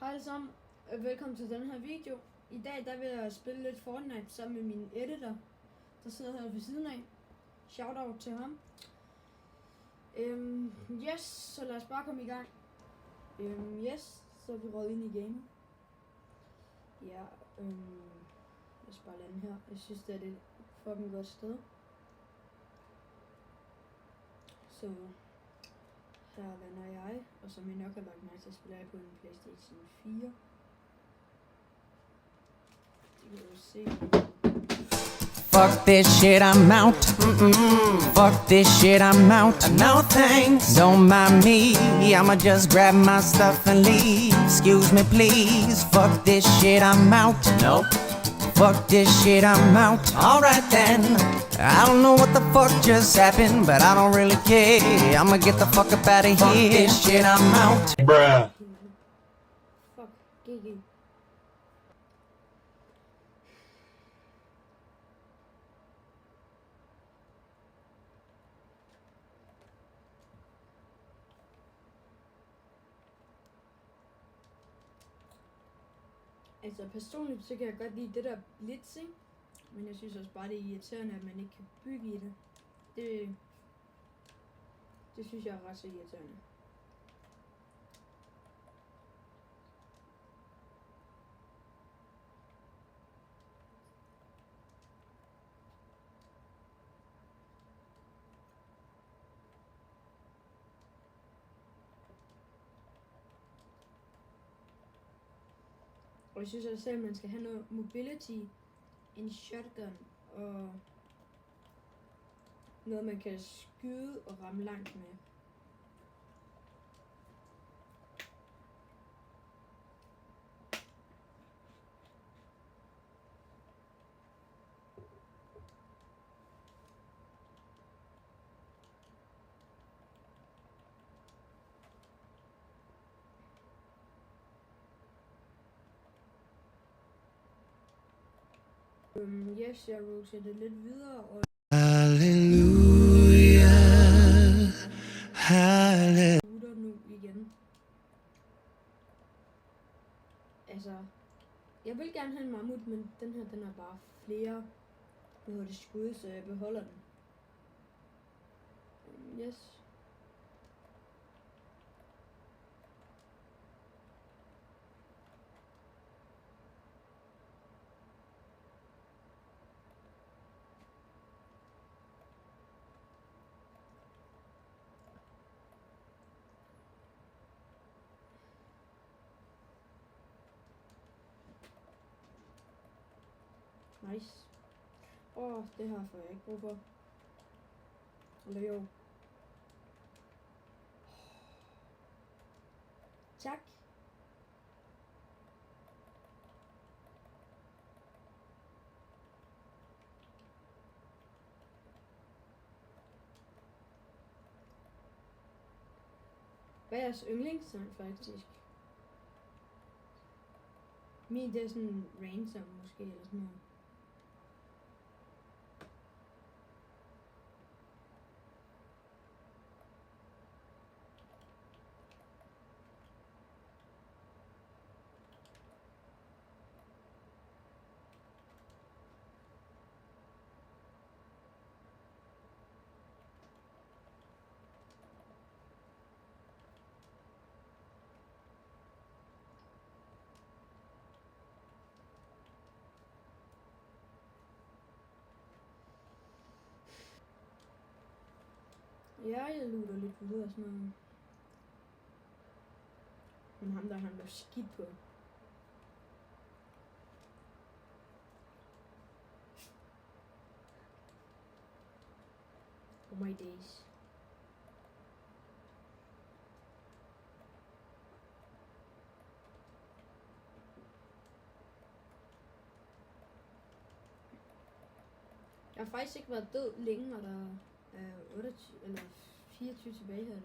Hej alle sammen, velkommen til den her video. I dag der vil jeg spille lidt Fortnite sammen med min editor, der sidder her ved siden af. Shoutout til ham. Yes, så lad os bare komme i gang. Så er vi røget ind i gamet. Ja, lad os bare lande her. Jeg synes det er et fucking godt sted. Så her lander jeg, og som I nok har lagt mig til, spiller jeg på en PlayStation 4. Det kan du se. Fuck this shit, I'm out. Fuck this shit, I'm out. No thanks. Don't mind me. I'ma just grab my stuff and leave. Excuse me, please. Fuck this shit, I'm out. Nope. Fuck this shit, I'm out. Alright then. I don't know what the fuck just happened, but I don't really care. I'ma get the fuck up out of here. Fuck this shit, I'm out. Bruh. Fuck, GG. Altså personligt så kan jeg godt lide det der blitzing, men jeg synes også bare det er irriterende, at man ikke kan bygge i det. Det synes jeg er ret så irriterende. Og jeg synes også, at man skal have noget mobility, en shotgun og noget man kan skyde og ramme langt med. Yes, jeg roterer lidt videre og Hallelujah. shooter nu igen. Altså, jeg vil gerne have en mammut, men den her, den er bare flere skud, så jeg beholder den. Yes. Nice. Det her får jeg ikke brug for. Eller jo. Tak. Hvad er jeres yndlingssang faktisk? Min det er sådan en Ransom måske eller sådan noget. Ja, jeg luter lidt videre og sådan noget. Men ham der, han blev skidt på. Oh my days. Jeg har faktisk ikke været død længe, når der er 28 eller 24 tilbage her.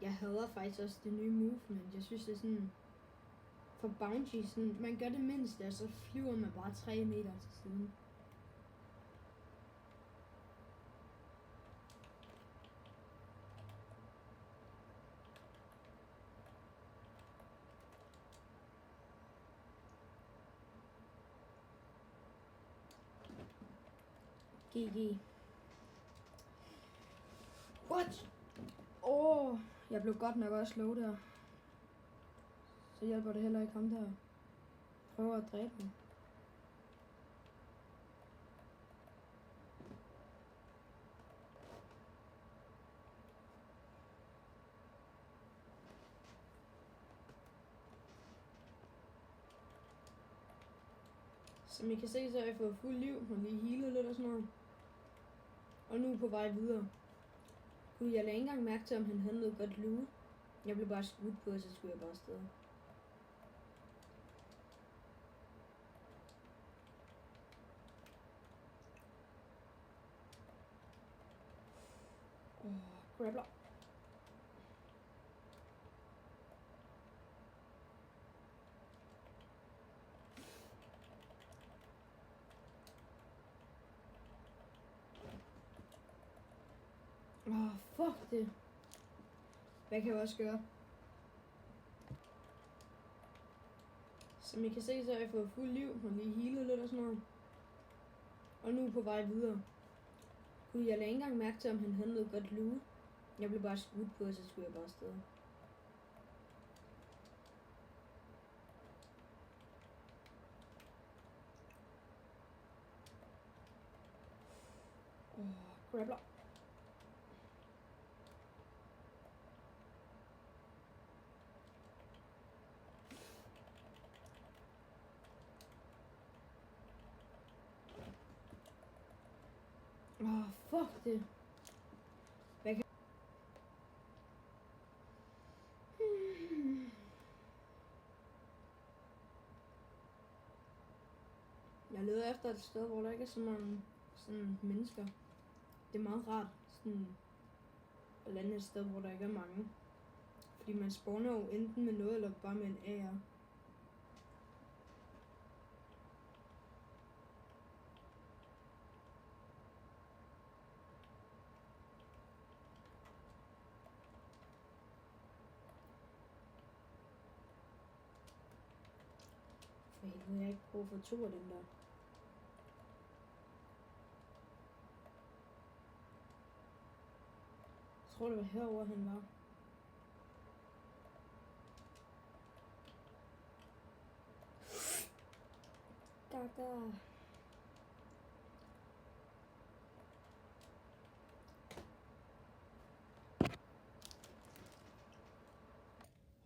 Jeg hader faktisk også det nye movement. Jeg synes det er sådan for bounty, sådan, man gør det mindste, og så flyver man bare 3 meter til siden. GG. What? Jeg blev godt nok også slow der. Så hjælper det heller ikke ham der. Prøver at dræbe mig. Som I kan se, så har jeg fået fuld liv og lige healet lidt og sådan noget. Og nu er på vej videre. Gud, jeg lagde ikke engang mærke til, om han havde noget godt lue. Jeg blev bare skudt på, og så skulle jeg bare afsted. Grappler. Fuck det. Hvad kan jeg også gøre? Som I kan se, så har jeg fået fuld liv og lige healet lidt og sådan noget. Og nu er på vej videre. Gud, jeg lagde ikke engang mærke til, om han havde noget godt lue. Jeg blev bare skudt på, og så skulle jeg bare afsted. Grappler. Fuck det. Hvad kan... Jeg leder efter et sted, hvor der ikke er så mange sådan mennesker. Det er meget rart sådan at lande et sted, hvor der ikke er mange. Fordi man spawner jo enten med noget, eller bare med en AR. For helvede, jeg har ikke brug for 2 af dem der. Jeg tror, det var herovre, han var. Gaga.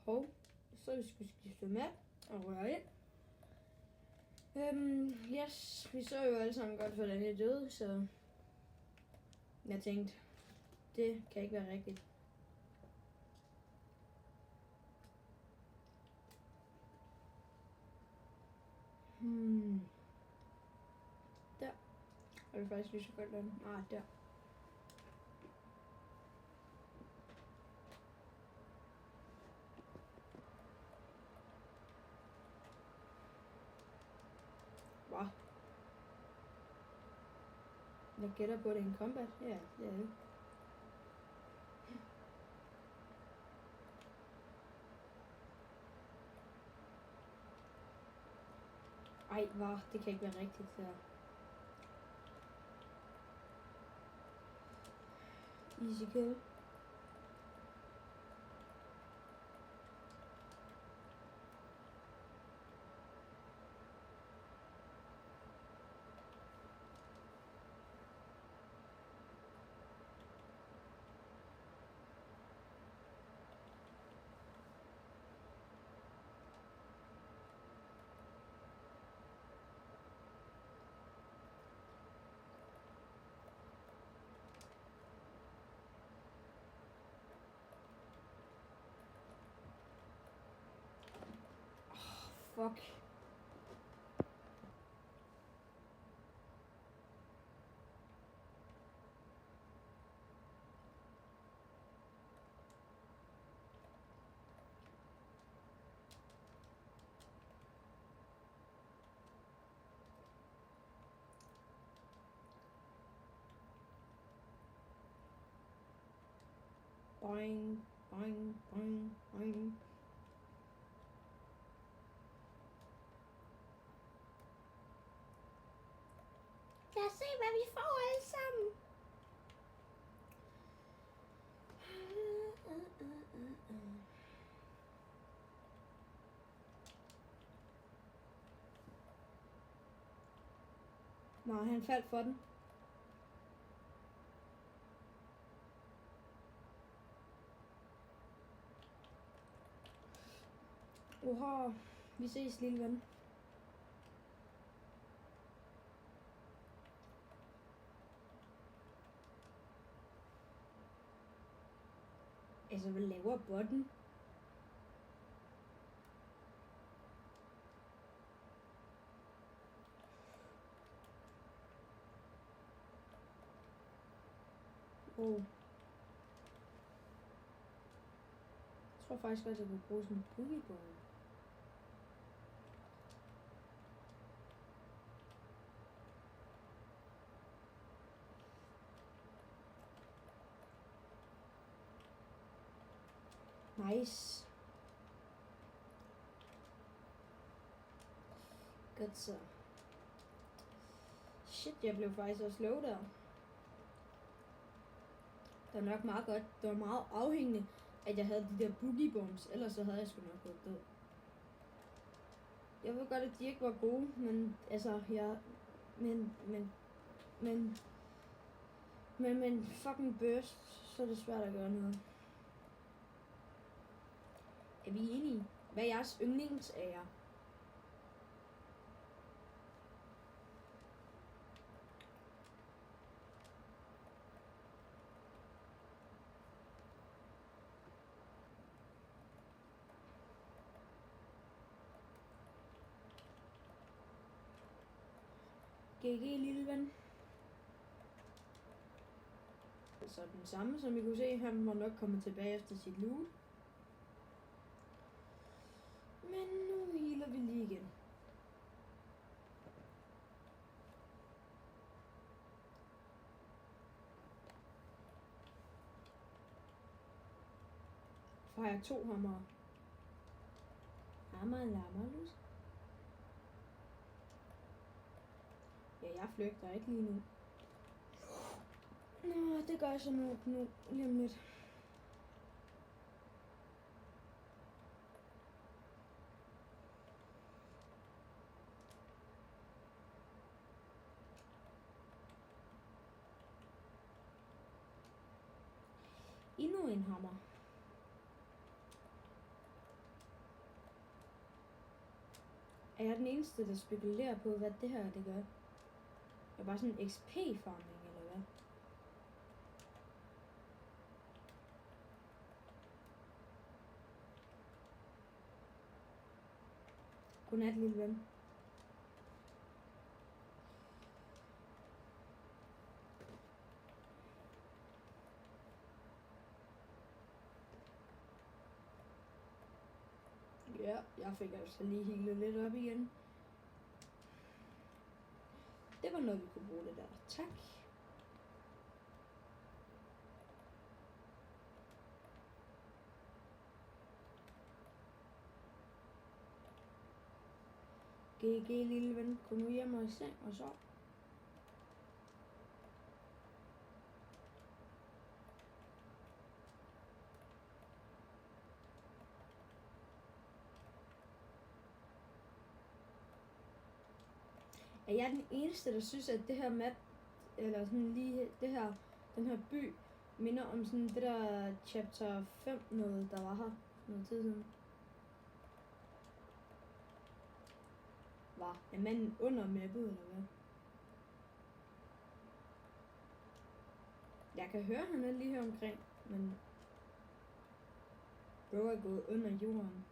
Hov, så vi skulle skifte map og røre ind. Yes, vi så jo alle sammen godt, hvordan jeg døde, så jeg tænkte, det kan ikke være rigtigt. Der. Og det er faktisk lige så godt lande. Der. Wow. Jeg gætter på, at det er en combat. Ja, det er det. Ej, det kan ikke være rigtigt der. Easy kill. Fuck. Boing, boing, boing, boing. Lad os se, hvad vi får alle sammen. Nå, han faldt for den. Oha, vi ses, lille ven. Altså, hvad laver botten? Oh. Jeg tror faktisk også, at jeg kunne bruge sådan en boogieball. Nice. Godt så. Shit, jeg blev faktisk også slow der. Det var nok meget godt. Det var meget afhængende, at jeg havde de der boogie bombs. Ellers så havde jeg sgu nok gået død. Jeg ved godt, at de ikke var gode, men altså, men fucking burst, så er det svært at gøre noget. Er vi enige? Hvad er jeres yndlingsager? GG, lille ven. Så den samme, som I kunne se, han må nok komme tilbage efter sit loot. Men nu healer vi lige igen. For har jeg 2 hammer. Hammer, lammerlus. Ja, jeg flygter ikke lige nu. Nå, det gør jeg så nu lige om lidt. Endnu en hammer. Er jeg den eneste, der spekulerer på, hvad det her det gør? Er bare sådan en XP-farming, eller hvad? Godnat, lille ven. Ja, jeg fik altså lige healet lidt op igen. Det var noget, vi kunne bruge det der. Tak. GG, lille ven. Kom nu hjem og i seng og sov. Er jeg den eneste, der synes, at det her map, eller sådan lige det her, den her by, minder om sådan det der chapter 5 noget, der var her noget tid siden? Var er manden under mappet, eller hvad? Jeg kan høre, han er lige her omkring, men bro er gået under jorden.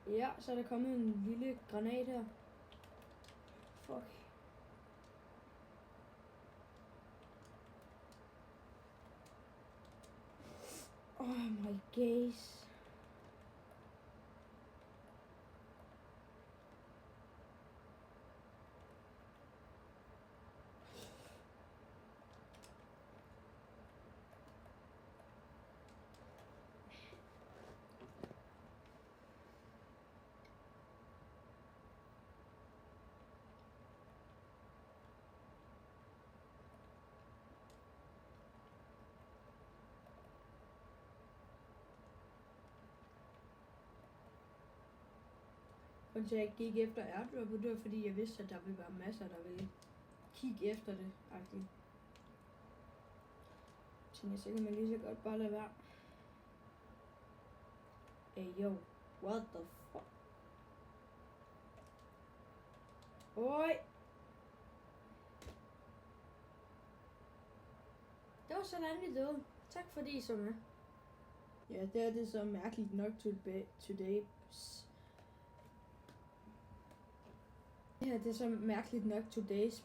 Ja, så er der kommet en lille granat her. Fuck. Oh my gaze. Grunden til, at jeg gik efter airdroppet, det var fordi, jeg vidste, at der ville være masser, der ville kigge efter det, agtigt. Så kan man lige så godt bare lade være. Hey yo, what the fuck? Oj! Det var sådan, vi døde. Tak fordi I så med. Ja, det er det så mærkeligt nok today. Ja, det er så mærkeligt nok today's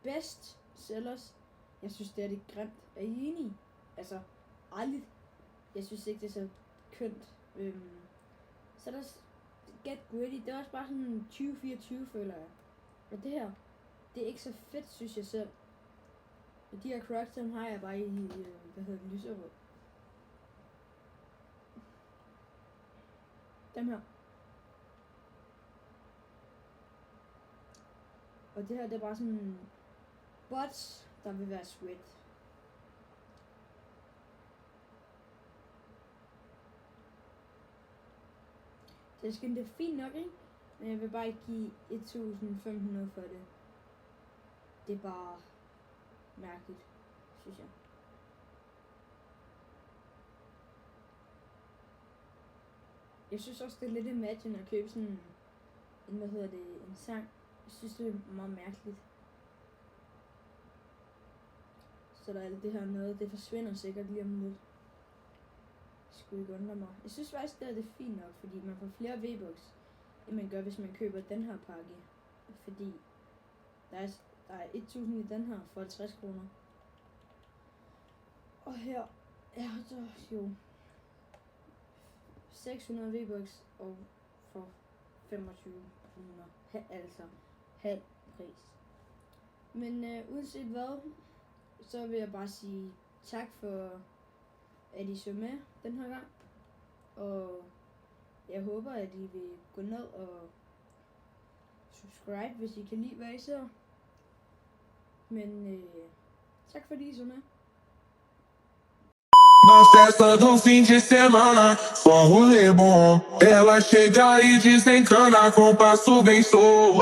best sellers. Jeg synes, det er det grimt. Er I enige? Altså, aldrig. Jeg synes ikke, det er så kønt. Så er der Get Gritty. Det er også bare sådan 2024, føler jeg. Og det her, det er ikke så fedt, synes jeg selv. Og de her Crocs, dem har jeg bare i, lyserød. Dem her. Og det her, det er bare sådan bots, der vil være sweat. Det skin, det er fint nok, ikke? Men jeg vil bare ikke give 1.500 for det. Det er bare mærkeligt, synes jeg. Jeg synes også, det er lidt imagine at købe sådan en sang. Jeg synes, det er meget mærkeligt. Så der er alt det her noget, det forsvinder sikkert lige om lidt. Skulle ikke undre mig. Jeg synes faktisk, det er fint nok, fordi man får flere V-Bucks, end man gør, hvis man køber den her pakke. Fordi der er 1000 i den her for 50 kroner. Og her er der jo 600 V-Bucks og for 2500. Altså halv pris. Men uanset hvad, så vil jeg bare sige tak for, at I så med den her gang. Og jeg håber, at I vil gå ned og subscribe, hvis I kan lide, hvad I ser. Men tak fordi I så med. Na festa do fim de semana, só um rolê bom. Ela chega e desencana com passo bem solto.